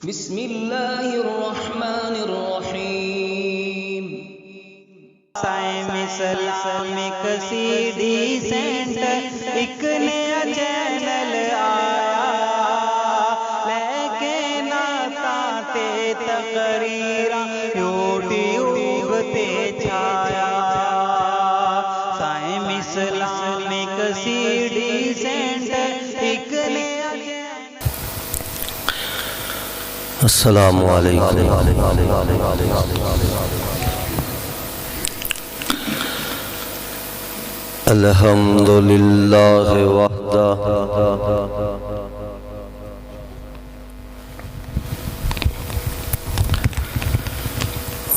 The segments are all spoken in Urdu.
بسم اللہ الرحمن الرحیم۔ سائم اسلامک سی ڈی سینٹر ایک نیا چینل آیا، لے کے نعتاں تے تقریراں یوٹیوب تے چھایا۔ سائم اسلامک سی ڈی سینٹر ایک نیا السلام علیکم۔ الحمد للہ وحدہ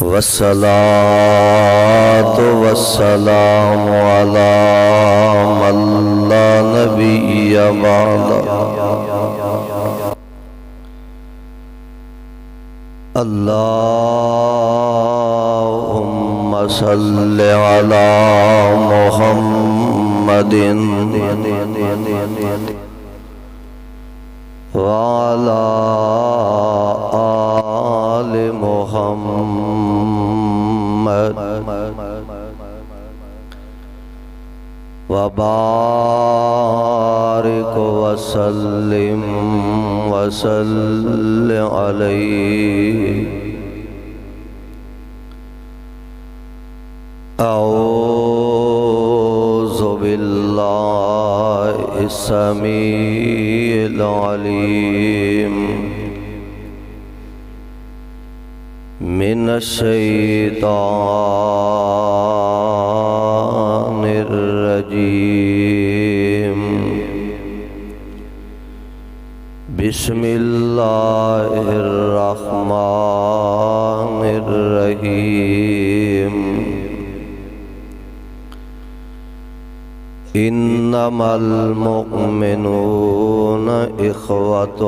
والصلاة والسلام علی من لا نبی بعدہ۔ اللہم صل علی محمد وعلی آل محمد وبارک وسلم وصل علیہ۔ اعوذ باللہ السمیع العلیم من الشیطان الرجیم۔ بسم اللہ الرحمن الرحیم۔ انما المؤمنون اخوة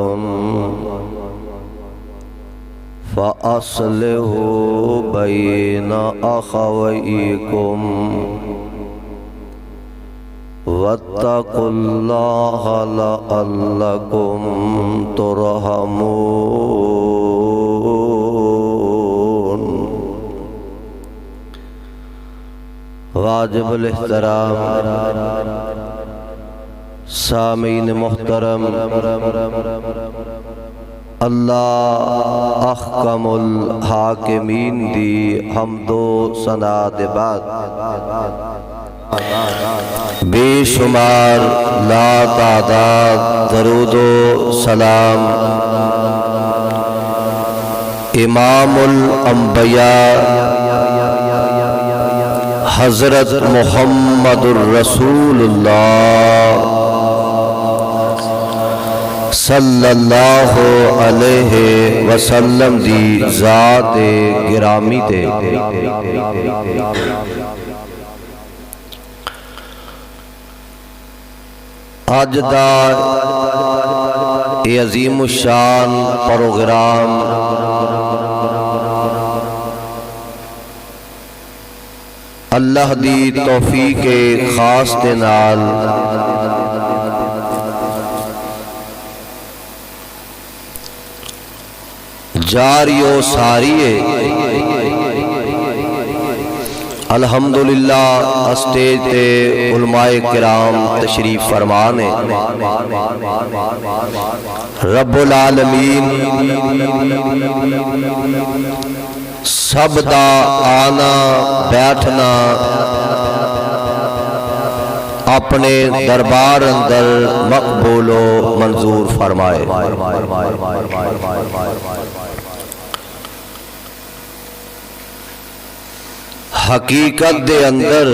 فاصلحوا بین اخویکم واتقوا اللہ لعلکم ترحمون۔ واجب الاحترام سامعین محترم، اللہ احکم الحاکمین دی حمد و ثنا دے بعد بے شمار لا تعداد درود و سلام امام الانبیاء حضرت محمد الرسول اللہ صلی اللہ علیہ وسلم دی ذات گرامی تے آج دا یہ عظیم الشان پروگرام اللہ دی توفیق خاص دے نال جاری و ساری ہے۔ الحمدللہ اسٹیج تے علماء کرام تشریف فرمانے، رب العالمین سب دا آنا بیٹھنا اپنے دربار اندر مقبول و منظور فرمائے۔ حقیقت دے اندر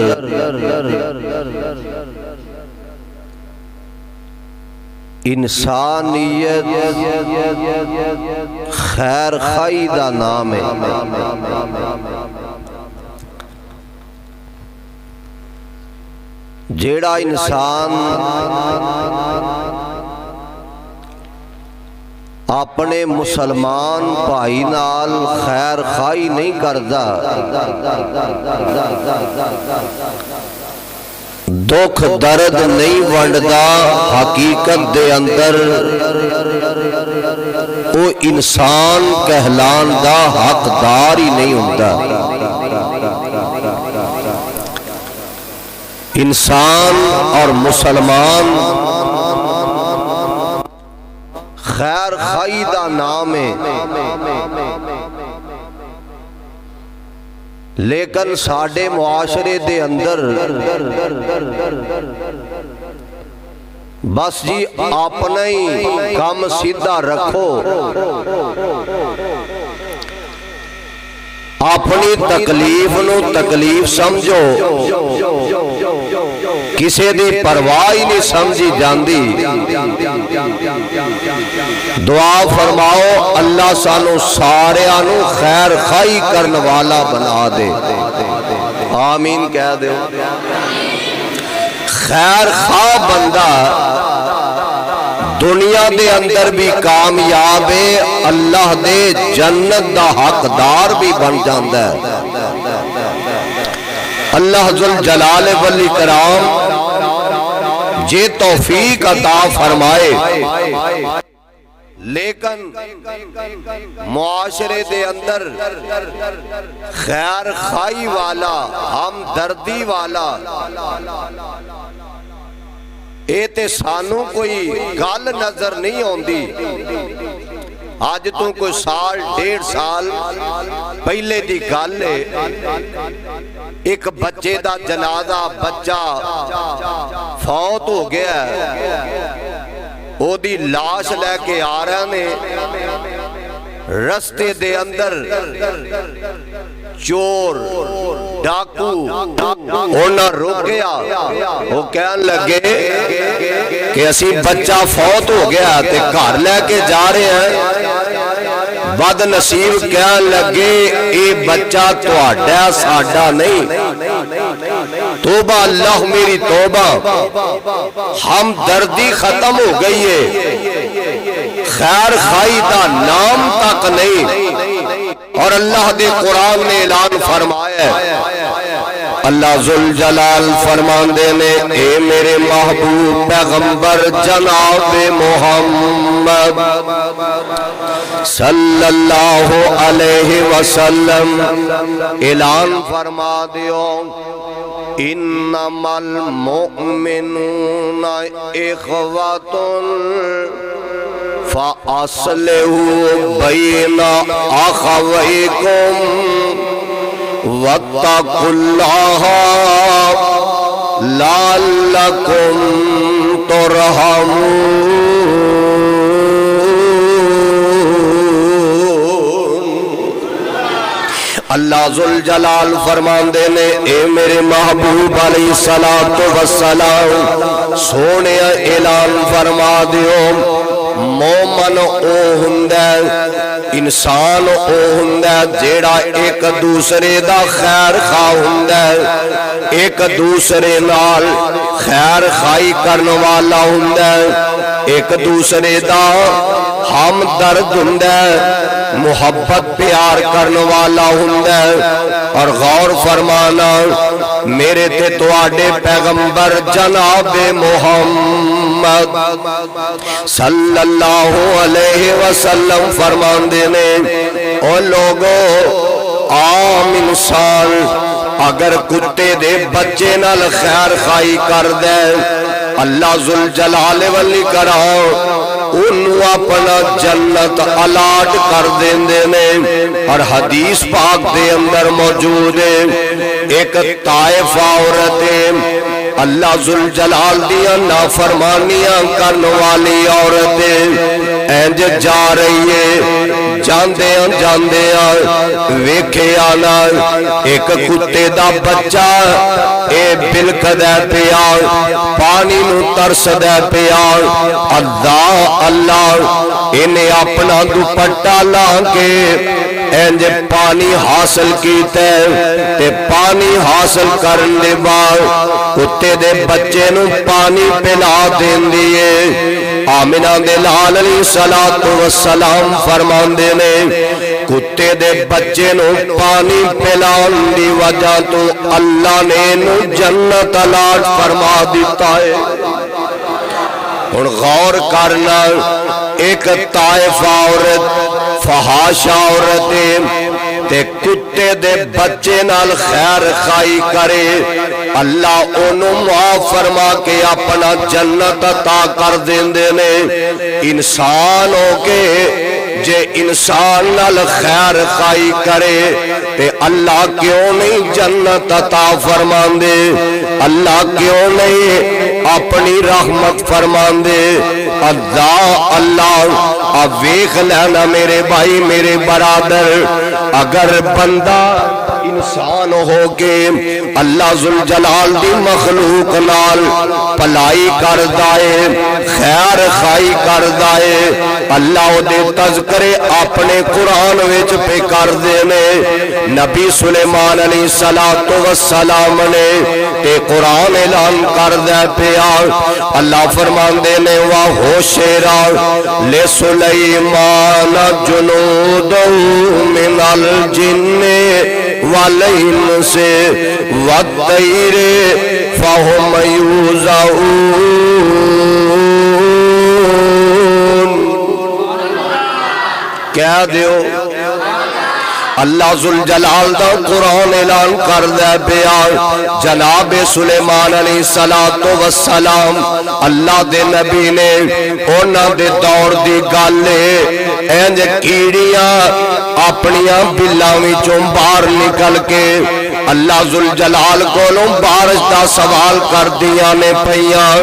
انسانیت خیر خائی دا نام ہے۔ جیڑا انسان اپنے مسلمان بھائی نال خیر خائی نہیں کردا، دکھ درد نہیں ونڈدا، حقیقت دے اندر وہ انسان کہلان دا حقدار ہی نہیں ہوتا۔ انسان اور مسلمان خیر خائی دا نام ہے، لیکن ساڈے معاشرے دے اندر بس جی اپنا ہی کام سیدھا رکھو، اپنی تکلیف نو تکلیف سمجھو، کسی دی پرواہ ہی نہیں سمجھی جاندی۔ دعا فرماؤ اللہ سانو سارے آنو خیر خائی کرن والا بنا دے، آمین کہہ دے۔ خیر خواہ بندہ دنیا دے اندر بھی کامیاب ہے، اللہ دے جنت دا حقدار بھی بن جاندا ہے۔ اللہ ذل جلال والاکرام جے توفیق عطا فرمائے، لیکن معاشرے دے اندر خیر خائی والا، ہمدردی والا اے تے سانو کوئی گل نظر نہیں ہوندی۔ آج تو کوئی سال ڈیڑھ سال پہلے دی گل ہے، ایک بچے دا جنازہ، بچہ فوت ہو گیا ہے، او دی لاش لے کے آ رہے نے، رستے دے اندر چور ڈاکو انہاں روکیا، وہ کہن لگے کہ اسی بچہ فوت ہو گیا تے گھر لے کے جا رہے ہیں۔ بد نصیب کہن لگے اے بچہ تہاڈا ساڈا نہیں، توبہ اللہ میری توبہ، ہمدردی ختم ہو گئی ہے، خیر خائی دا نام تک نہیں۔ اور اللہ دے قرآن نے اعلان فرمایا ہے، اللہ ذوالجلال فرماندے نے اے میرے محبوب پیغمبر جناب محمد صلی اللہ علیہ وسلم اعلان فرما دیو، انما المؤمنون اخوۃ فَأَصْلِحُوا بَيْنَ أَخَوَيْكُمْ وَاتَّقُوا اللَّهَ لَعَلَّكُمْ تُرْحَمُونَ۔ اللہ ذوالجلال فرماندے نے اے میرے محبوب علیہ السلام سونے اعلان فرما دیو، مومن او ہندہ انسان او ہندہ جیڑا ایک دوسرے دا خیر خواہ ہندہ، ایک دوسرے نال خیر خائی کرن والا ہندہ، ایک دوسرے دا ہمدرد ہندہ، محبت پیار کرن والا ہندہ۔ اور غور فرمانا میرے تے تواڈے پیغمبر جناب محمد صلی اللہ علیہ وسلم فرماندے نے او لوگو عام انسان اگر کتے دے بچے نال خیر خائی کر دے، اللہ ذوالجلال والاکرام انہوں اپنا جنت الاٹ کر دیندے نے۔ اور حدیث پاک دے اندر موجود ہے، ایک طائف عورت اللہ ذوالجلال دیا نافرمانیاں کرنے والی عورت اینج جا رہی ہے، جاندیاں ویکھے آنا ایک کتے دا بچہ اے بلک دے پیا، پانی نو ترس دے پیا، اللہ انہیں اپنا دوپٹہ لا کے اینج پانی حاصل کیتے تے پانی حاصل کرنے بعد کتے دے بچے نو پانی پلا دین دیئے۔ آمنہ دے لال علیہ السلام فرماندے نے کتے دے بچے نو پانی پلان دی وجہ تو اللہ نے نو جنت الاٹ فرما دیتا ہے۔ ہن غور کرنا، ایک طائف عورت فحاشا عورت تے کتے دے بچے نال خیر خائی کرے، اللہ انہوں معاف فرما کے اپنا جنت عطا کر دیندے نے۔ انسان ہو کے جے انسان نال خیر خائی کرے تے اللہ کیوں نہیں جنت عطا فرماندے؟ اللہ کیوں نہیں اپنی رحمت فرماندے؟ اللہ اب ویکھ لینا میرے بھائی میرے برادر، اگر بندہ انسان ہو کے اللہ ذوالجلال دی مخلوق نال پلائی کر دائے، خیر خائی کر دائے، اللہ او دے تذکرے اپنے قرآن وچ پہ کر دینے۔ نبی سلیمان علیہ السلام نے تے قرآن اعلان کر دے پیا، اللہ فرمان دینے وَحُشِرَ لِسُلَيْمَانَ جُنُودُ مِنَ الْجِنِّ وَالْإِنسِ وَالطَّيْرِ فَهُمْ يُوزَعُونَ۔ کہہ دیو اللہ ذوالجلال دا قرآن اعلان کر دے پیا، جناب سلیمان علیہ السلام اللہ دے نبی نے اونا دے دور دی گالے اینج کیڑیاں اپنیاں بلاوی چون باہر نکل کے اللہ ذوالجلال کولوں بارش دا سوال کر دیا نے پئیاں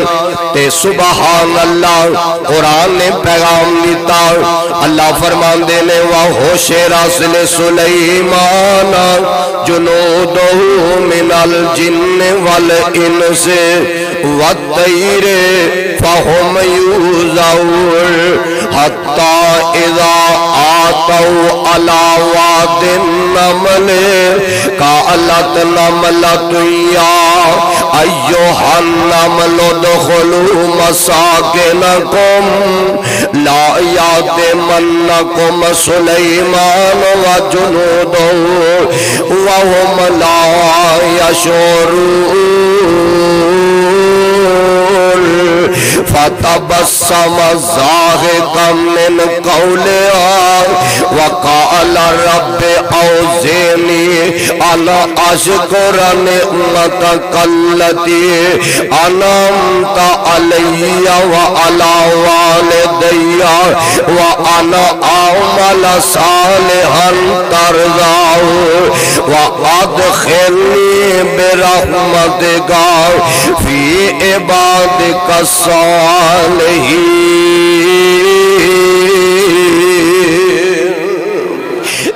تے سبحان اللہ قرآن نے پیغام دیتا۔ اللہ فرمان دینے وَحُشِرَ لِسُلَيْمَانَ جُنُودُهُ مِنَ الْجِنِّ وَالْإِنسِ وَالطَّيْرِ فَهُمْ يُوزَعُونَ حَتَّى إِذَا آتَوْا عَلَى وَادِ النَّمْلِ قَالَتْ نَمْلَةٌ يَا أَيُّهَا النَّمْلُ ادْخُلُوا مَسَاكِنَكُمْ لَا يَأْتِمَنَّكُمْ سُلَيْمَانُ وَجُنُودُهُ وَهُمْ لَا يَشْعُرُونَ۔ فتبسم ضاحكا من قولها وقال رب أوزعني أن أشكر نعمتك التي أنعمت علي وعلى والدي وأن أعمل صالحا ترضاه وأدخلني برحمتك في عبادك الصالحين۔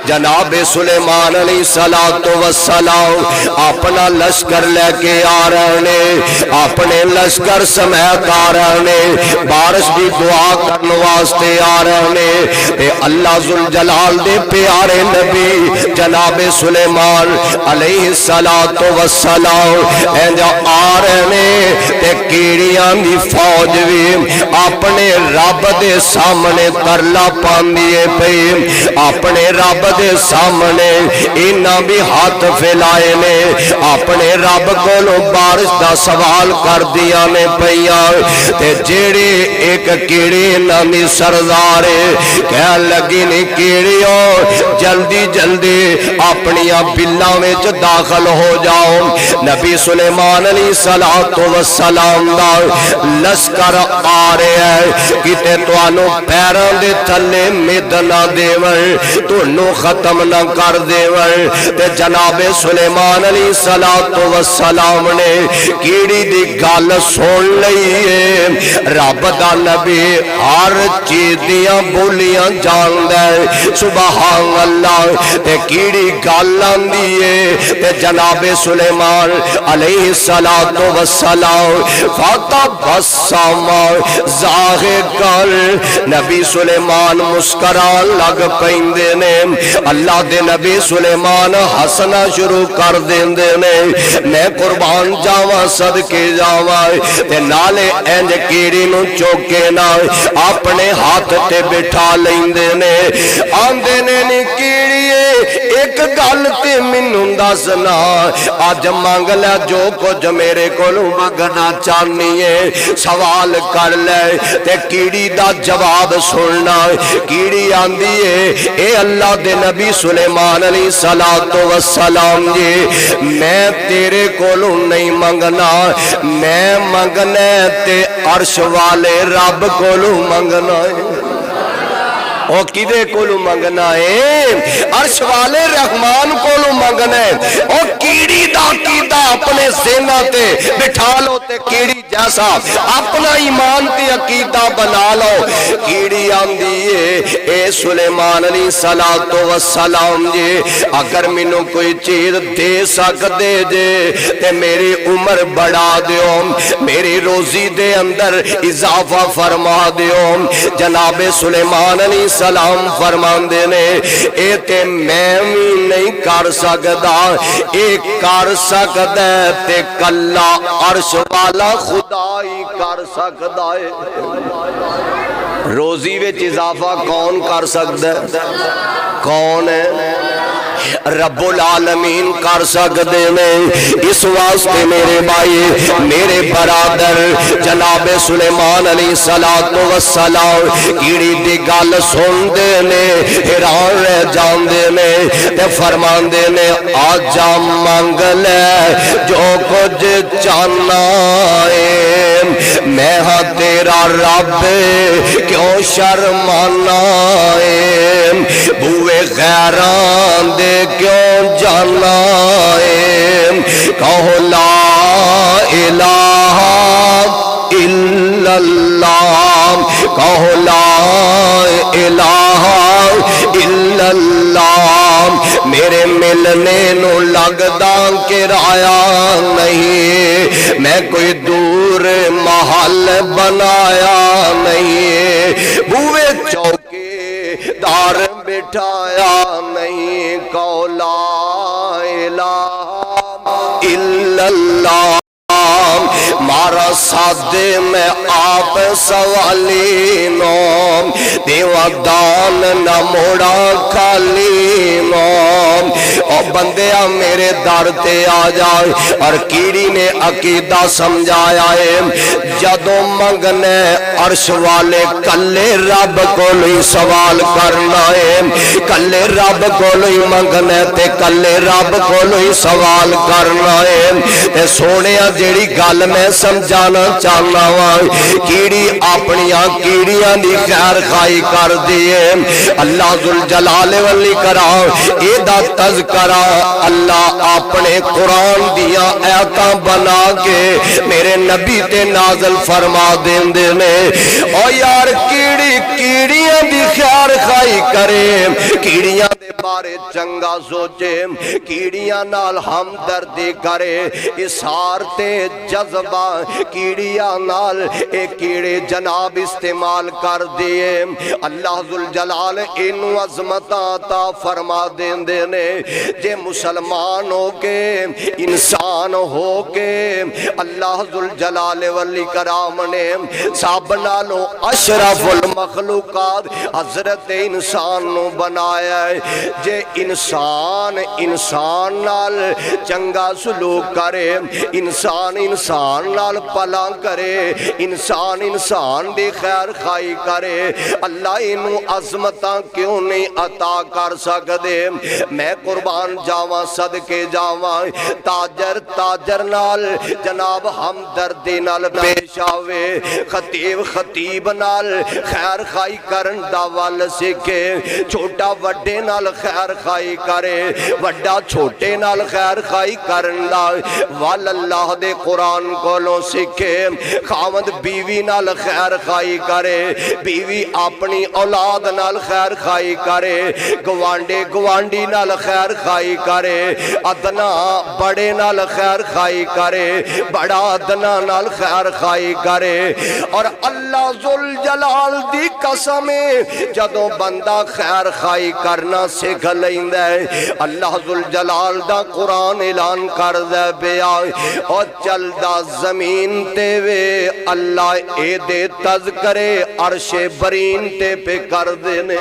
جناب سلیمان علیہ السلام اپنا لشکر لے کے آ رہے نے، اپنے لشکر سمیت آ رہے نے، بارش بھی دعا کرنے واسطے آ رہے نے تے اللہ ذوالجلال دے پیارے نبی جناب سلیمان علیہ السلام اینجا آ رہے نے تے کیڑیاں دی فوج بھی اپنے رب دے سامنے ترلا پاندیے پئی، اپنے رب دے سامنے انہاں بھی ہاتھ پھیلائے نے، اپنے رب کولوں بارش دا سوال کر دیا نے پئیاں تے جیڑے ایک کیڑی انہاں دی سردارے کہہ لگی نے کیڑیوں جلدی جلدی اپنیاں بلاں وچ داخل ہو جاؤ، نبی سلیمان علیہ السلام دا لشکر آ رہا ہے، کتے توانوں پیراں دے تھلے مد نہ دیون، تونوں ختم نہ کر دیون تے جناب سلیمان علیہ السلام نے کیڑی دی گل سن لئیے، رب دا نبی ہر چیز دیاں بولیاں جان دے، سبحان اللہ تے کیڑی گل آندیے تے جناب سلیمان علیہ السلام فتبسم ضاحکا، نبی سلیمان مسکران لگ پیندے نے، اللہ دے نبی سلیمان ہسنا شروع کر دیندے نے، میں قربان جاواں صدقے جاواں تے نالے اینج کیڑی نو چوکے نا اپنے ہاتھ تے بٹھا لیندے نے، آندے نے نی کیڑیے ایک گل تے مینوں دسنا اج منگ لے جو کچھ میرے کولوں منگنا چاہنی ہے سوال کر لے تے کیڑی دا جواب سننا کیڑی آندی ہے اے اللہ دے نبی سلیمان علیہ السلام جی میں تیرے کولوں نہیں منگنا میں منگنا تے عرش والے رب کولوں منگنا ہے او کدے کولوں منگنا ہے عرش والے رحمان کولوں منگنا ہے او کیڑی دا عقیدہ اپنے ذہناں تے بٹھا لو تے کیڑی جیسا اپنا ایمان تے عقیدہ بنا لو کیڑی آندی ہے اے سلیمان علیہ السلام جی اگر مینوں کوئی چیز دے سکدے جے تے میری عمر بڑھا دیو میری روزی دے اندر اضافہ فرما دیو جناب سلیمان علیہ سلام فرماندے نے اے تے میں بھی نہیں کر سکدا اے کر سکدا تے کلا عرش والا خدا ہی کر سکدا ہے روزی وچ اضافہ کون کر سکدا ہے کون ہے رب العالمین کر سکتے ہیں اس واسطے میرے بھائی میرے برادر جناب سلیمان علیہ السلام کیڑی دی گل سن دے نے حیران رہ جاندے نے تے فرماندے نے آجا منگ لے جو کچھ چاہنا ہے میں ہاں تیرا رب کیوں شرمانا ہے بوئے غیران دے کیوں جانا ہے کہو لا الہ الا اللہ کہو لا الہ الا اللہ میرے ملنے نو لگدا کرایہ نہیں میں کوئی دور محل بنایا نہیں بوئے چوکے دار بٹھایا نہیں کہو لا الہ الا اللہ مارا سادے میں آپ سوالی نو دیوہ دان نہ موڑا کھالی نو او بندیا میرے در تے آ جائے اور کیڑی نے عقیدہ سمجھایا ہے جدوں منگنے عرش والے کلے رب کو لئی سوال کرنا ہے کلے رب کو لئی منگنے تے کلے رب کو لئی سوال کرنا ہے تے سونے جیڑی گل میں سمجھانا چاہنا ہوں کیڑی اپنیاں کیڑیاں دی خیر خائی کر دیئے اللہ ذوالجلال والاکرام اے دا تذکرہ اللہ اپنے قرآن دیاں آیاتاں بنا کے میرے نبی تے نازل فرما دین دینے او یار کیڑیاں دی خیر خائی کرے کیڑیاں دے بارے چنگا سوچے کیڑیاں نال ہمدردی کرے اسار تے جذبہ کیڑیاں نال ایک کیڑے جناب استعمال کر دیئے اللہ ذوالجلال انو عظمت عطا فرما دین دینے جے مسلمان ہو کے انسان ہو کے اللہ ذوالجلال والاکرام نے سب نالوں اشرف المخلوقات حضرت انسان نو بنایا ہے جے انسان نال چنگا سلوک کرے انسان نال پلا کرے انسان دی خیر خائی کرے اللہ انو عظمتاں کیوں نہیں عطا کر سکدے میں قربان جاواں صدقے جاواں تاجر نال جناب ہمدردی نال پیش آوے خطیب نال خیر خائی کرن دا ول سکھے چھوٹا وڈے نال خیر خائی کرے وڈا چھوٹے نال خیر خائی کرن دا ول اللہ دے قرآن کولوں سکھے خاوند بیوی نال خیر خائی کرے بیوی اپنی اولاد نال خیر خائی کرے گوانڈی نال خیر خائی کرے ادنا بڑے نال خیر خائی کرے بڑا ادنا نال خیر خائی کرے اور اللہ ذوالجلال دی قسم جدوں بندہ خیر خائی کرنا سکھ لیندا ہے اللہ ذوالجلال دا قرآن اعلان کر دے پیا اور چلدا زمین تے وے اللہ اے دے تذکرے عرش برین تے پہ کر دینے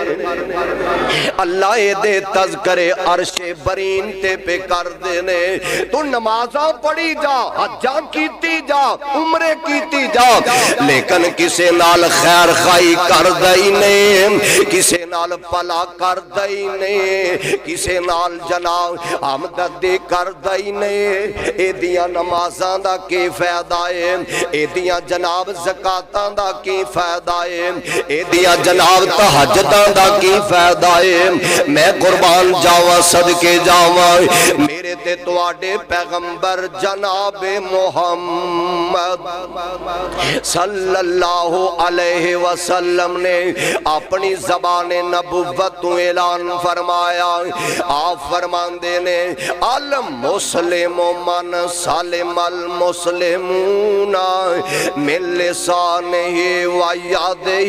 اللہ اے دے تذکرے عرش برین تے پہ کر دینے تو نمازاں پڑھی جا حجاں کیتی جا عمرے کیتی جا لیکن کسے نال خیر خائی کر دئی نہیں کسے نال پلا کر دئی نہیں کسے نال جناب ہمدردی کر دئی نہیں اے دیاں نمازاں دا کی فائدہ ہے اے دیاں جناب زکاتاں دا کی فائدہ ہے اے دیاں جناب تہجداں دا کی فائدہ ہے میں قربان جاواں صدقے جاواں میرے تے تواڈے پیغمبر جناب محمد صلی اللہ علیہ وسلم نے اپنی زبان نبوت تو اعلان فرمایا آپ فرماندے نے المسلم من سلم المسلمون من لسانہ و یدہ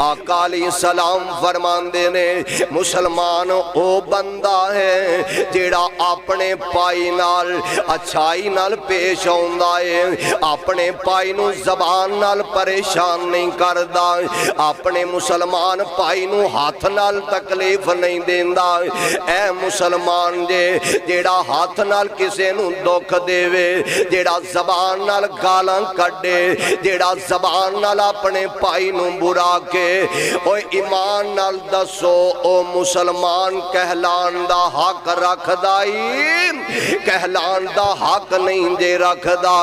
آقا علیہ السلام فرماندے نے مسلمان او بندہ ہے جیڑا اپنے پائی نال اچھائی نال پیش ہوندا ہے اپنے پائی نو زبان نال پریشان نہیں کردا اپنے مسلمان پائی نو ہاتھ نال تکلیف نہیں دیندا اے مسلمان جیڑا ہاتھ نال کسے نو دکھ دے وے جیڑا زبان نال گالاں کڈے جیڑا زبان نال اپنے پائی نو برا کے او ایمان نال دسو او مسلمان کہلان دا حق رکھ دائی کہلان دا حق نہیں دے رکھ دا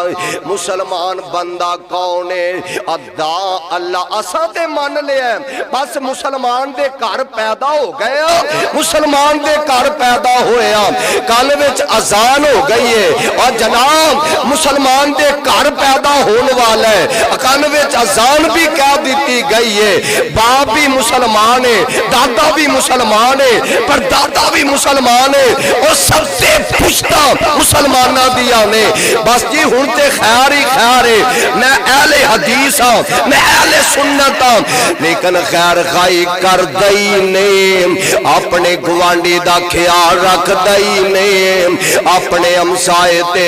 مسلمان بندہ کونے ادا اللہ اساں تے مان لیا بس مسلمان دے گھر پیدا ہو گیا مسلمان دے گھر پیدا ہویا کل وچ اذان ہو گئی ہے اور جناب مسلمان دے گھر پیدا ہونے والا ہے کل وچ اذان بھی کہہ دیتی گئی ہے باپ بھی مسلمان ہے دادا بھی مسلمان ہے پر دادا بھی مسلمان ہے اور سب سے پشتہ مسلمانہ دیا نے بس جی ہون تے خیر ہی خیر ہے میں اہل حدیث ہوں میں اہل سنت ہوں لیکن خیر خائی کر دئی نہیں اپنے گوانڈی دا خیال رکھ دئی نہیں اپنے ہمسائے تے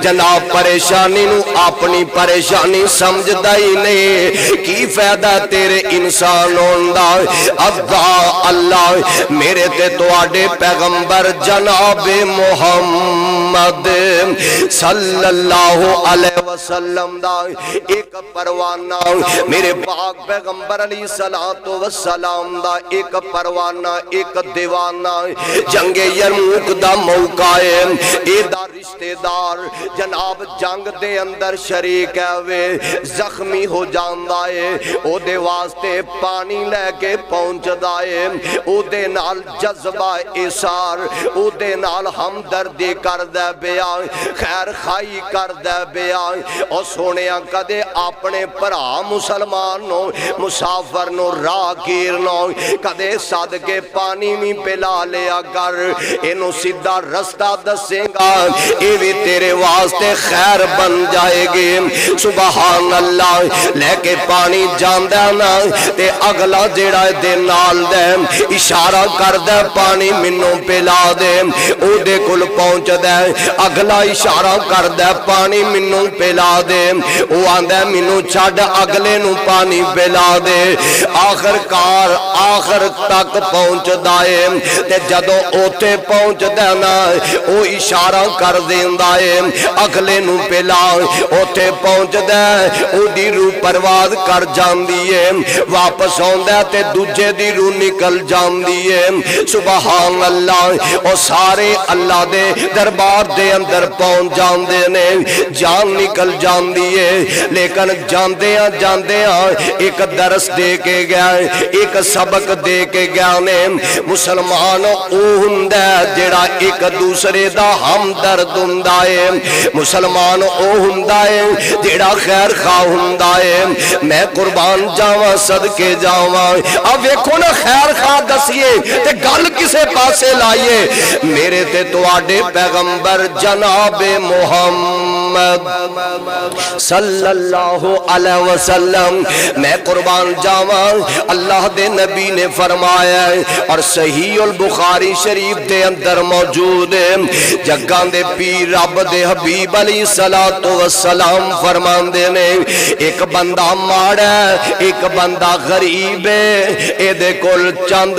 جناب پریشانی نو اپنی پریشانی سمجھ دئی نہیں کی فائدہ تیرے انسان ہوندا ادا اللہ میرے تے تواڈے پیغمبر جناب محمد صلی اللہ علیہ وسلم دا ایک پروانہ میرے پاک پیغمبر علیہ السلام دا ایک پروانہ ایک دیوانہ جنگ یرموک دا موقع ہے اے دا رشتہ دار جناب جنگ دے اندر شریک ہے وے زخمی ہو جاندا ہے او دے واسطے پانی لے کے پہنچ دائے او دے نال جذبہ اثار او دے نال ہمدردی کر دے بیا خیر خائی کر دے بیا او سونیاں کدے اپنے پرا مسلمان نو مسافر نو راگیر نو کدے صدقے پانی میں پلا لیا کر انو سیدھا رستہ دسیں گا اے بھی تیرے واسطے خیر بن جائے گی سبحان اللہ لے کے پانی جاندہ نا تے اگلا جیڑا دے نال دے اشارہ کر دے پانی منوں پلا دے او دے کل پہنچ دے اگلا اشارہ کر دے پانی منوں پلا دے او آندے منوں چھڑ اگلے نو پانی پلا دے آخر کار آخر تک پہنچ دائے تے جدو اوتے پہنچ دے نا او اشارہ کر دین دائے اگلے نو پلا اوتے پہنچ دے او دی روح پرواز کر جان دیئے واپس ہوندہ تے دوجے دی روح نکل جان دیئے سبحان اللہ او سارے اللہ دے دربار دے اندر پہنچ جان دے نے جان نکل جان دیئے لیکن جاندے ہاں ایک درس دے کے گیا ایک سبق دے کے گیا نے مسلمان او ہندہ جڑا ایک دوسرے دا ہمدرد ہندہ ہے مسلمان او ہندہ ہے جڑا خیر خواہ ہندہ ہے میں قربان جاواں صدقے جاواں اب ویکھو نا خیر خواہ دسیے تے گل کسے پاسے لائیے میرے تے تواڈے پیغمبر جناب محمد صلی اللہ علیہ وسلم میں قربان جاواں اللہ دے نبی نے فرمایا اور صحیح البخاری شریف دے اندر موجود ہے جگان دے پیر رب دے حبیب علیہ السلام فرماندے نے ایک بندہ ماڑا ہے ایک بندہ غریب ہے اے دے کول چند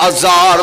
1000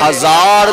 1000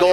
2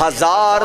1000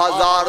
1000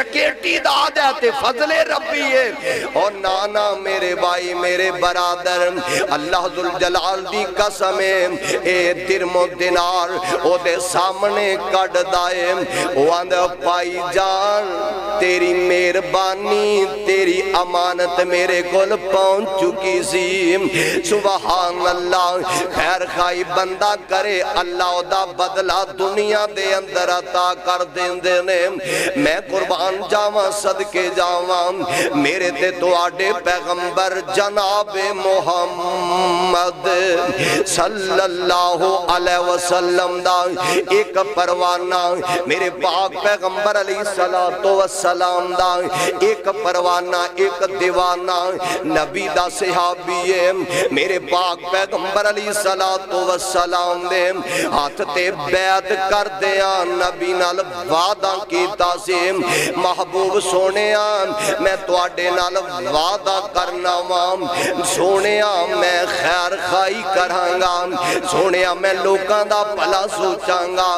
ڈکیٹی دا عادت ہے فضل ربی ہے اور نانا میرے بھائی میرے برادر اللہ ذوالجلال دی قسم ہے اے درم و دینار او دے سامنے کٹ دائے واند پائی جان تیری مہربانی تیری امانت میرے کول پہنچ چکی سی سبحان اللہ خیر خائی بندہ کرے اللہ دا بدلہ دنیا دے اندر عطا کر دیندے نے میں قربان جاواں صدقے جاواں میرے تے تو آڈے پیغمبر جناب محمد صلی اللہ علیہ وسلم دا ایک پروانہ میرے پاک پیغمبر علیہ السلام دا ایک پروانہ ایک دیوانہ نبی دا صحابی ہے میرے پاک پیغمبر علیہ السلام دے ہاتھ تے بیعت کر دیا نبی نال وعدہ کیتا سے محبوب سونیا میں تواڈے نال وعدہ کرنا وام سونیا میں خیر خائی کرانگا سونیا میں لوکاں دا بھلا سوچانگا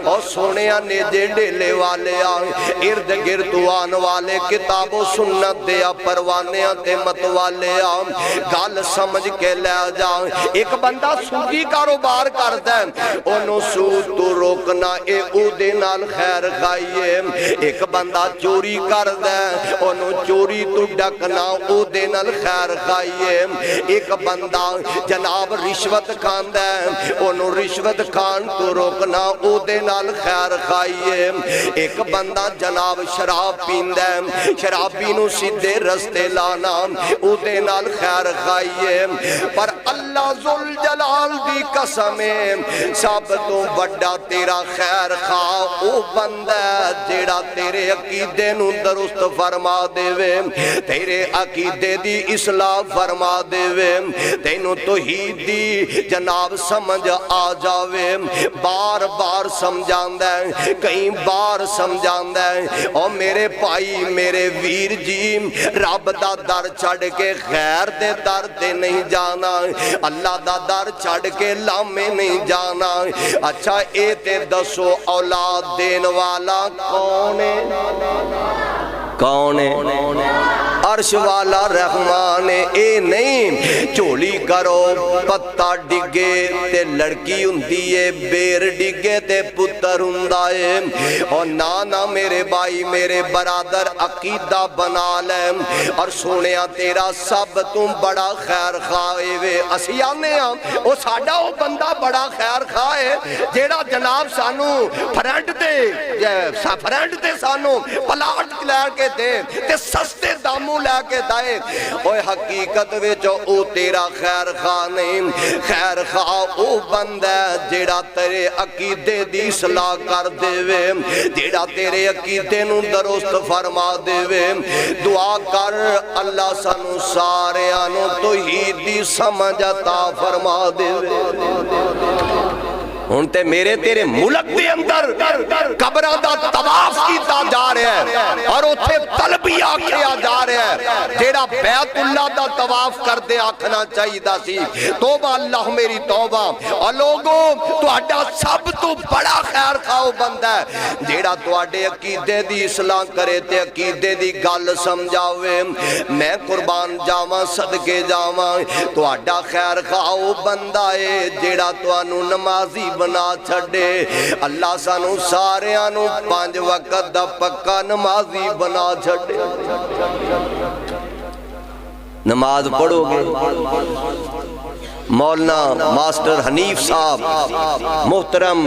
اور سونیا نیجے ڈیلے والے ارد گرد آن والے کتاب و سنت دیا پروانیاں تے مت والے گال سمجھ کے لے جا ایک بندہ سودی کاروبار کر دیں انہوں سود تو روکنا اے او دے نال خیر خائیے ایک بندہ چوری کر دیں انہوں چوری تو ڈکنا او دے نال خیر خائیے ایک بندہ جناب رشوت کھان دیں انہوں رشوت کھان تو روکنا او دے نال خیر خائیے ایک بندہ جناب شراب پین دیں شراب پینوں سیدھے رستے لانا او دے نال خیر خائیے پر اللہ ذوالجلال دی قسمیں سب تو بڑا تیرا خیر خواہ او بندہ جیڑا تیرے عقیدے نو درست فرما دے وے تیرے عقیدے دی اصلاح فرما دے وے تینوں توحید دی جناب سمجھ آ جاوے بار بار سمجھان دے کئی بار سمجھان دے اور میرے پائی میرے ویر جی رب دا در چڑھ کے خیر دے در دے نہیں جانا اللہ دا در چڑھ کے لامے نہیں جانا اچھا اے تے دسو اولاد دین والا کون ہے کون ہے عرش والا رحمان اے نہیں چولی کرو پتہ ڈگے تے لڑکی ہندیے بیر ڈگے تے پتر ہندائے اور نانا میرے بھائی میرے برادر عقیدہ بنا لے اور سونیا تیرا سب تم بڑا خیر خواہے وے اسی آنے ہاں وہ ساڑا وہ بندہ بڑا خیر خواہے جیڑا جناب سانو فرینڈ دے سانو پلاٹ لیر کے دے تے سستے داموں لے کے دائے اوہ حقیقت وچ او تیرا خیر خواہ نہیں خیر خواہ او بندہ جیڑا تیرے عقیدے دی اصلاح کر دے وے جیڑا تیرے عقیدے نو درست فرما دے وے دعا کر اللہ سانو سارے آنو توحید دی سمجھ عطا فرما دے وے ہونتے میرے تیرے ملک دے اندر قبران دا طواف کیتا جا رہے ہیں اور اتھے تلبیہ کیا جا رہے ہیں جیڑا بیت اللہ دا طواف کر دے آکھنا چاہیے دا سی توبہ اللہ میری توبہ اور لوگوں تو اڈا سب تو بڑا خیر خواہ بندہ ہے جیڑا تو اڈے عقیدے دی اصلاح کرے تے عقیدے دی گل سمجھاوے میں قربان جاواں صدقے جاواں تو اڈا خیر خواہ بندہ ہے جیڑا تو انو نمازی بنا چھڑے اللہ سانو سارے آنو 5 وقت دا پکا نمازی بنا چھڑے نماز پڑھو گے مولانا ماسٹر حنیف صاحب محترم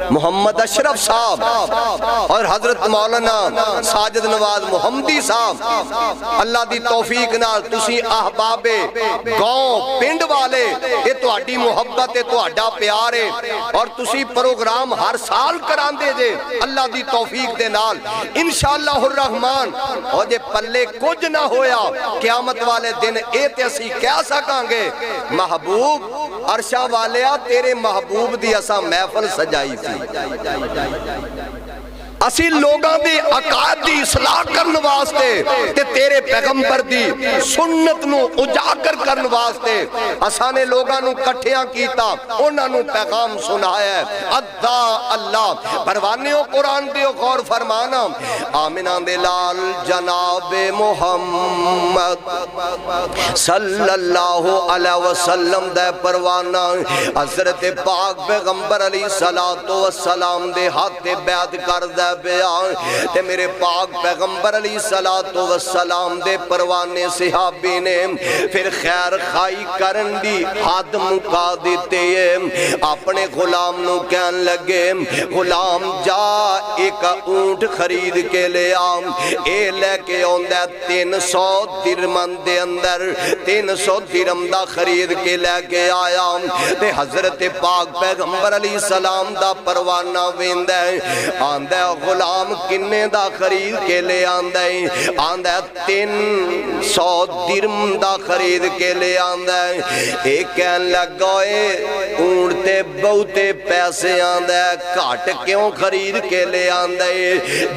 محمد اشرف صاحب اور حضرت مولانا ساجد نواز محمدی صاحب اللہ دی توفیق نال تسی احباب گاؤں پنڈ والے یہ تو اڈی محبت ہے تو اڈا پیار ہے اور تسی پروگرام ہر سال کران دے جے اللہ دی توفیق دے نال انشاءاللہ الرحمن اور جے پلے کچھ نہ ہویا قیامت والے دن اے تے اسی کیا سکاں گے محبوب عرشہ والیا تیرے محبوب دی اسا محفل سجائی تھی اسی لوگاں دی عقائد دی اصلاح کرن واسطے تے تیرے پیغمبر دی سنت نو اجاگر کرن واسطے اساں نے لوگاں نو کٹھیاں کیتا انہاں نو پیغام سنایا ہے ادا اللہ پروانیوں قرآن دیو غور فرمانا آمنہ دلال جناب محمد صلی اللہ علیہ وسلم دے پروانہ حضرت پاک پیغمبر علیہ السلام دے ہاتھ بیعت کر دے بیان تے میرے پاک پیغمبر علیہ السلام دے پروانے صحابی نے پھر خیر خائی کرن دی حد مکا دیتے ہیں اپنے غلام نو کہن لگے غلام جا ایک اونٹ خرید کے لے آم اے لے کے اوندہ 300 درمن دے اندر 300 درم دا خرید کے لے کے آیا تے حضرت پاک پیغمبر علیہ السلام دا پروانہ ویندہ آندہ غلام کنے دا خرید کے لے آندہ آندہ 300 درم دا خرید کے لے آندہ ایک کہن لگوئے اونٹے بہتے پیسے آندہ کاٹ کیوں خرید کے لے آندہ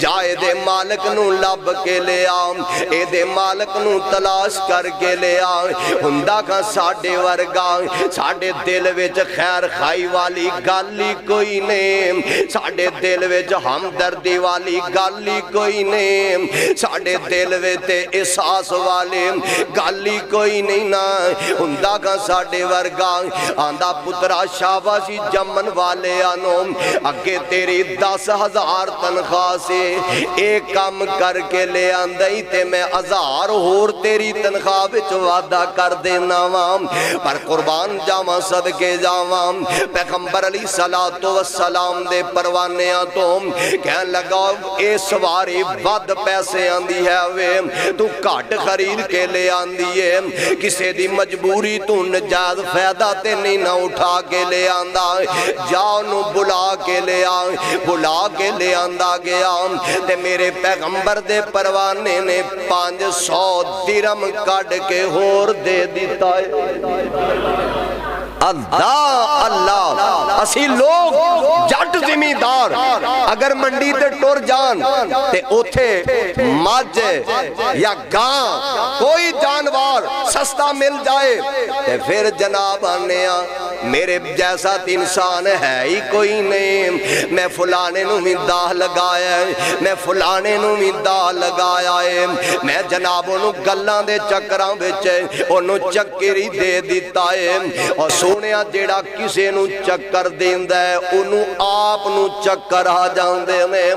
جائے دے مالک نو لب کے لے آم اے دے مالک نو تلاش کر کے لے آم ہندہ کا ساڑھے ورگا ساڑھے دل ویچ خیر خائی والی گالی کوئی نہیں ساڑھے دل ویچ ہمدردی والی گالی کوئی نہیں ساڑھے دل ویچ احساس والی گالی کوئی نہیں نا ہندہ کا ساڑھے ورگا آندہ پترا شاباشی جمن والے آنوں اگے تیری 10,000 تنخواہ سے ایک کام کر کے لے آندائی تے میں 1000 اور تیری تنخواہ بچ وعدہ کر دینا وام پر قربان جاواں صدقے جاواں پیغمبر علیہ السلام دے پروانے آتوں کہن لگا اے سواری ود پیسے آندی ہے وے تو کاٹ خرید کے لے آندی ہے کسے دی مجبوری تو نجاز فیدہ تے نہیں نہ اٹھا کے لے آندہ جاؤ نو بلا کے لے آندہ گیا تے میرے پیغمبر دے پروانے نے 500 درم کٹ کے ہور دے دیتا ہے اللہ اسی لوگ جٹ زمیندار اگر منڈی تے ٹور جان تے اوتھے مجھ یا گاں کوئی جانوار سستا مل جائے تے پھر جناب آنیا میرے جیسا انسان ہے ہی کوئی نہیں میں فلانے نو بھی داہ لگایا ہے میں فلانے نو بھی داہ لگایا ہے میں جنابوں نو گلان دے چکران بچے انہوں چکری دے دیتا ہے اور سونیا جیڑا کسے نو چکر دیندہ ہے انہوں آپ نو چکر آ جاندے میں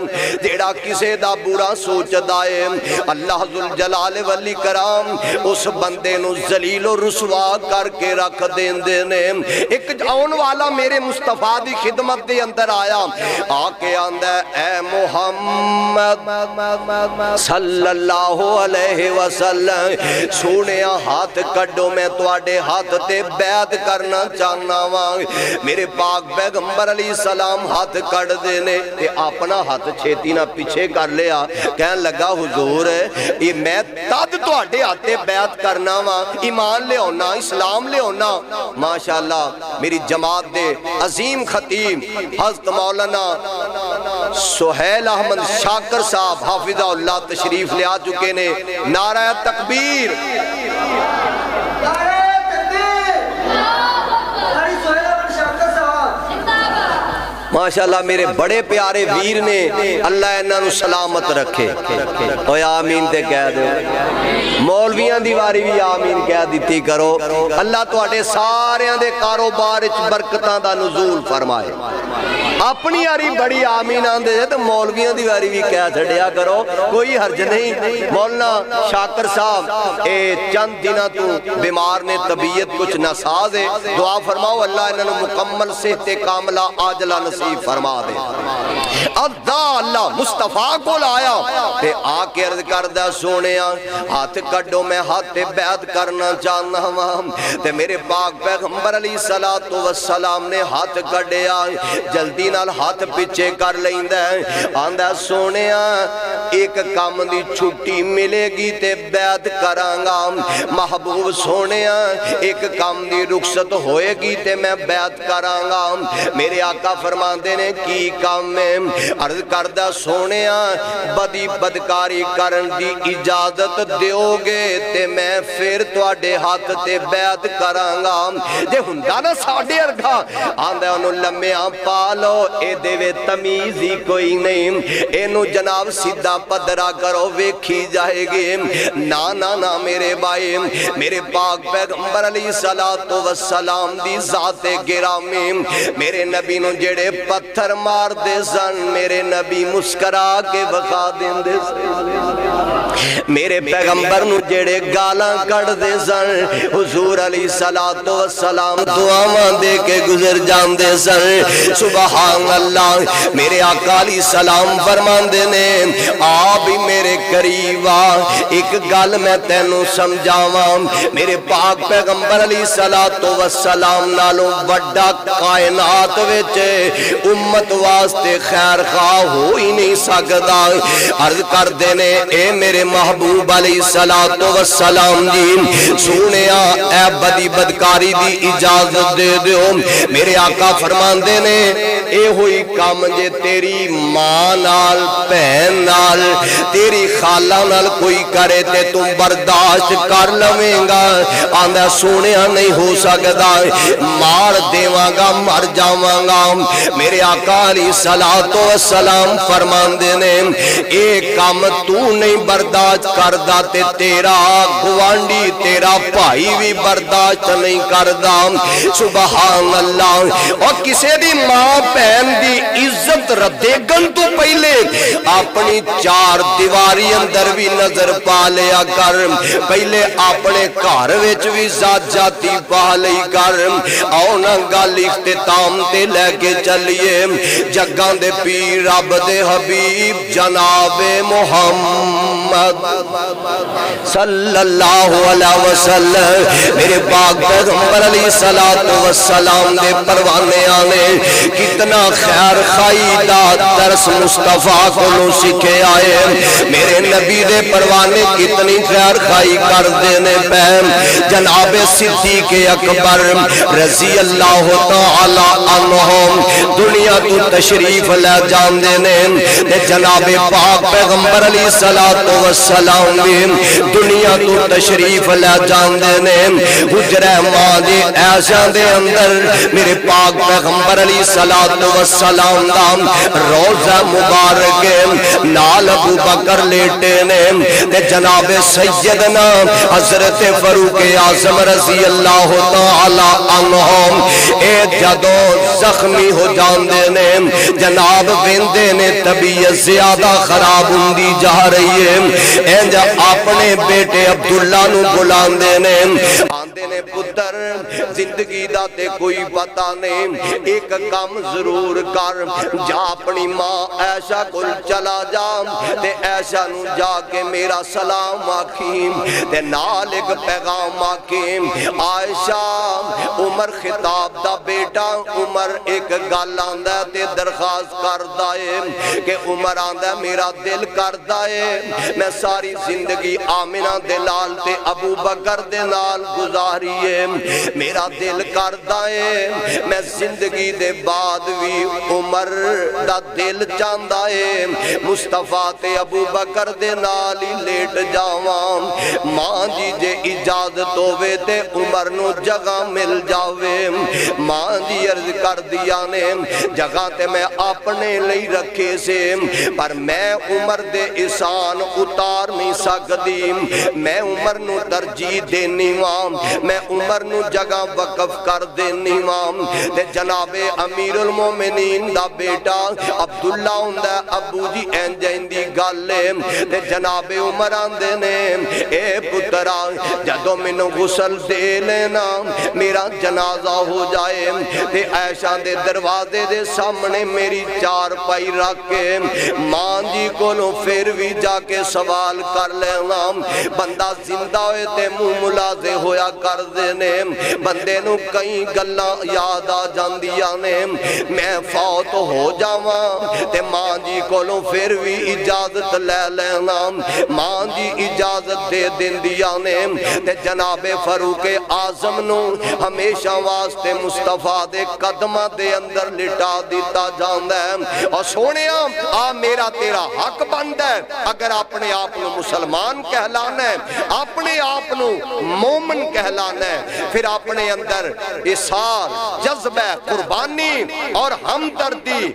جیڑا کسے دا برا سوچ دائے اللہ ذوالجلال والی کرام اس بندے نو ذلیل و رسوا کر کے رکھ دیندے نے ایک جاؤن والا میرے مصطفیٰ دی خدمت دے اندر آیا آکے آندہ اے محمد صلی اللہ علیہ وسلم سونیا ہاتھ کڈو میں توڑے ہاتھ تے بیعت کرنا چاہنا وہاں میرے پاک پیغمبر علیہ السلام ہاتھ کڑ دینے تے اپنا ہاتھ چھیتی نہ پیچھے کر لیا کہن لگا حضور یہ میں تد توڑے ہاتھے بیعت کرنا وہاں ایمان لے ہونا اسلام لے ہونا ماشاءاللہ میری جماعت دے عظیم خطیب حضرت مولانا سہیل احمد شاکر صاحب حافظہ اللہ تشریف لے آ چکے نے نعرہ تکبیر ماشاءاللہ میرے بڑے پیارے ویر نے اللہ انہاں نو سلامت رکھے اوہ آمین تے کہہ دے مولویاں دیواری بھی آمین کہہ دیتی کرو اللہ تو اٹھے سارے دے کاروبار اچھ برکتاں دا نزول فرمائے اپنی آری بڑی آمین آندے جائے تو مولویاں دیواری بھی کہہ چھڑیا کرو کوئی حرج نہیں مولانا شاکر صاحب چند دنہ تو بیمار نے طبیعت کچھ ناساز ہے دعا فرماؤ اللہ انہوں مکمل صحت کاملہ آجلہ نصیب فرما دے اللہ مصطفیٰ کو لایا تے آکے عرض کردہ سونیا ہاتھ کڈو میں ہاتھ بیعت کرنا چاہنا ہوں تے میرے پاک پیغمبر علیہ السلام نے ہاتھ کڈیا جلدی نال ہاتھ پیچھے کر لیندہ آندہ سونیا ایک کام دی چھٹی ملے گی تے بیعت کرانگا محبوب سونیا ایک کام دی رخصت ہوئے گی تے میں بیعت کرانگا میرے آقا فرمان فرماندے نے کی کام ہے؟ عرض کردہ سونیا بدی بدکاری کرن دی اجازت دیو گے تے میں پھر تواڈے ہاتھ تے بیعت کرانگا۔ جے ہندا نا ساڈے ارگا آندہ انہوں لمیاں پالو اے دیوے تمیزی کوئی نہیں، اینو جناب سیدھا پدرا کرو ویکھی جائے گی۔ نا نا نا میرے بھائی، میرے پاک پیغمبر علیہ السلام دی ذات گرامی، میرے نبی نو جڑے پتھر مار دے سن میرے نبی مسکرا کے بخا دین دے سن، میرے پیغمبر نو جڑے گالاں کڑ دے سن حضور علیہ السلام دعاواں دے کے گزر جان دے سن۔ سبحان اللہ، میرے آقا علیہ السلام فرماندے نے آ بھی میرے قریب آ، ایک گل میں تینوں سمجھاواں، میرے پاک پیغمبر علیہ السلام نالوں بڑا کائنات وچ امت واسطے خیر خواہ ہو ہی نہیں سکدا۔ عرض کر دینے اے میرے محبوب علیہ السلام جی سونیا اے بدی بدکاری دی اجازت دے دیو۔ میرے آقا فرماندے نے اے ہوئی کام جے تیری ماں نال بہن نال تیری خالہ نال کوئی کرے تے تم برداشت کر لویں گا؟ آندہ سونیا نہیں ہو سکدا، مار دیواں گا مر جاواں گا۔ میرے آقا علیہ السلام فرماندے نے اے کام تو نہیں برداشت کردا تے تیرا گوانڈی تیرا بھائی بھی برداشت نہیں کردا۔ سبحان اللہ، اور کسے دی ماں بہن دی عزت ردے گن تو پہلے اپنی چار دیواری اندر بھی نظر پا لیا کر، پہلے اپنے گھر وچ بھی ذات جاتی پا لئی کر۔ آؤ نا گل اختتام تے لے کے چلیے جگاں دے پیر رب دے حبیب جناب محمد صلی اللہ علیہ وسلم، میرے پاک پیغمبر علیہ السلام دے پروانے آنے کتنا خیر خائی دا درس مصطفیٰ کو لو سکھے آئے۔ میرے نبی دے پروانے کتنی خیر خائی کر دینے پہ جناب صدیق اکبر رضی اللہ تعالی عنہ دنیا تو تشریف لے جان دینے جناب پاک پیغمبر علیہ السلام دنیا تو تشریف لے جان دینے حجرہ ماں دے ایشاں دے اندر میرے پاک پیغمبر علیہ السلام دا روزہ مبارک نال ابو بکر لیٹے نے جناب سیدنا حضرت فاروق اعظم رضی اللہ تعالی عنہ اے جدو زخمی ہو جان دینے جناب ویندے نے طبیعت زیادہ خراب ہوندی جا رہی ہے۔ اینج اپنے بیٹے عبداللہ نو بلان دینے آندے نے پتر زندگی دا تے کوئی پتہ نہیں، ایک کام ضرور کر، جا اپنی ماں عائشہ کو چلا جا تے عائشہ نو جا کے میرا سلام آکھیم تے نال ایک پیغام آکھیم۔ عائشہ عمر خطاب دا بیٹا عمر ایک گل آندہ تے درخواست کر دائے کہ عمر آندہ میرا دل کر دائے میں ساری زندگی آمنہ دلال تے ابو بکر دلال گزاریے، میرا دل کر دائے میں زندگی دے بعد بھی عمر دا دل چاندائے مصطفیٰ تے ابو بکر دے نالی لیٹ جاواں۔ ماں جی جے اجازت ہوئے تے عمر نو جگہ مل جاوے۔ ماں جی عرض کر دیا نے جگہ تے میں اپنے لئی رکھے سے پر میں عمر دے احسان اتار نہیں سکتی، میں عمر نو ترجیح دینی وام، میں عمر نو جگہ وقف کر دینی وام تے جناب امیر المومنین دا بیٹا عبداللہ ہوندہ ابو جی اینجین دی گالے تے جناب عمر آندے نے اے پترا جدو منو غسل دے لینا میرا جنازہ ہو جائے تے عائشہ دے دروازے دے سامنے میری چار پائی رکھ کے ماں جی کو لو پھر بھی جا کے سوال کر لینا بندہ زندہ ہوئے تے منہ ملازے ہویا کر دے نے بندے نو کئی گلاں یاد آ جاندیاں نے میں فوت ہو جاواں تے ماں جی کولوں پھر بھی اجازت لے لینا ماں جی اجازت دے دیندیاں نے تے جناب فاروق اعظم نو ہمیشہ واسطے مصطفیٰ دے قدماں دے اندر لٹا دیتا جاندا ہے اور سونیا آ میرا تیرا حق بندا ہے اگر اپنے آپ نو مسلمان کہلانا ہے اپنے آپ نو مومن کہلانا ہے پھر اپنے اندر اثار جذبہ قربانی اور ہمدردی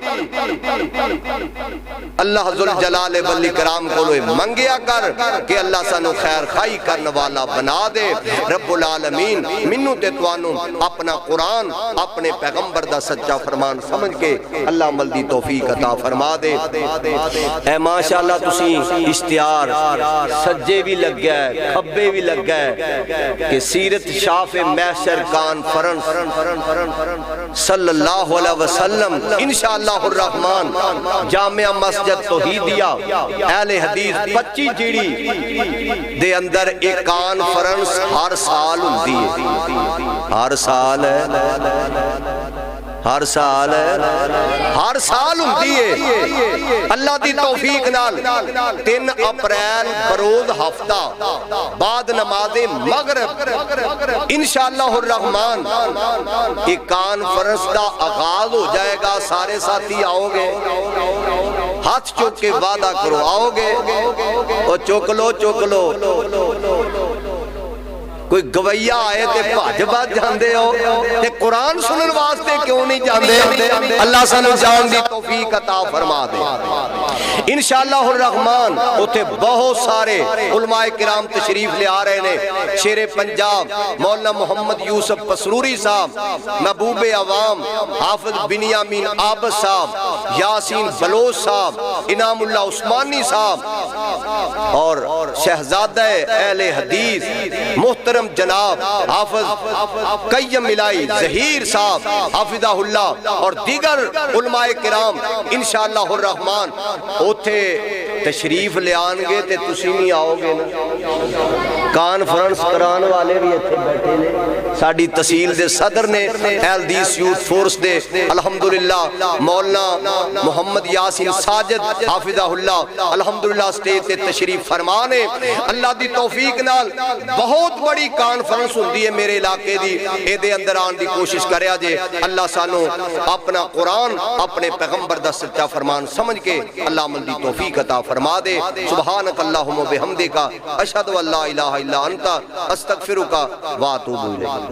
اللہ ذوالجلال والاکرام کو منگیا کر کہ اللہ سانو خیر خائی کرنے والا بنا دے رب العالمین منو تے توانو اپنا قرآن اپنے پیغمبر دا سچا فرمان سمجھ کے اللہ عمل دی توفیق عطا فرما دے اے ماشاءاللہ تسی اشتہار سجے بھی لگ گئے کھبے بھی لگ گئے کہ سیرت شاف محشر کانفرنس صلی اللہ علیہ وسلم انشاءاللہ الرحمن جامعہ مسجد توحیدیہ اہل حدیث 25 جیڑی دے اندر ایک کانفرنس ہر سال ہوندی ہے ہر سال ہوندی ہے اللہ دی توفیق نال 3 اپریل بروز ہفتہ بعد نماز مغرب انشاءاللہ الرحمن ایک کانفرنس دا آغاز ہو جائے گا سارے ساتھی آؤ گے ہاتھ چوک کے وعدہ کرو آؤ گے اور چوک لو کوئی گویا آئے تے بھاج بھاج جاندے ہو تے قرآن سنن واسطے کیوں نہیں جاندے اللہ سانو جان دی توفیق عطا فرما دے انشاءاللہ الرحمن اتے بہت سارے علماء کرام تشریف لے آ رہے نے شیر پنجاب مولانا محمد یوسف پسروری صاحب محبوب عوام حافظ بنیامین عابد صاحب یاسین بلوچ صاحب انعام اللہ عثمانی صاحب اور شہزادہ اہل حدیث محترم جناب حافظ قیم الہی ظہیر صاحب حافظہ اللہ اور دیگر علماء کرام انشاءاللہ الرحمن اوتھے تشریف لے آنگے تے تسی نہیں آؤ گے نا کانفرنس کران والے بھی اتھے بیٹھے نے ساڑی تحصیل دے صدر نے اہل حدیث یوتھ فورس دے الحمدللہ مولانا محمد یاسین ساجد حافظہ اللہ الحمدللہ سٹیج تے تشریف فرمانے اللہ دی توفیق نال بہت بڑی کانفرنس ہوندی ہے میرے علاقے دی اے دے اندر آن دی کوشش کریا جے اللہ سانو اپنا قرآن اپنے پیغمبر دا سچا فرمان سمجھ کے اللہ عمل دی توفیق عطا فرما دے سبحانک اللہم و بحمدک اشہد و لا الہ الا انت استغفرک و اتوب الیک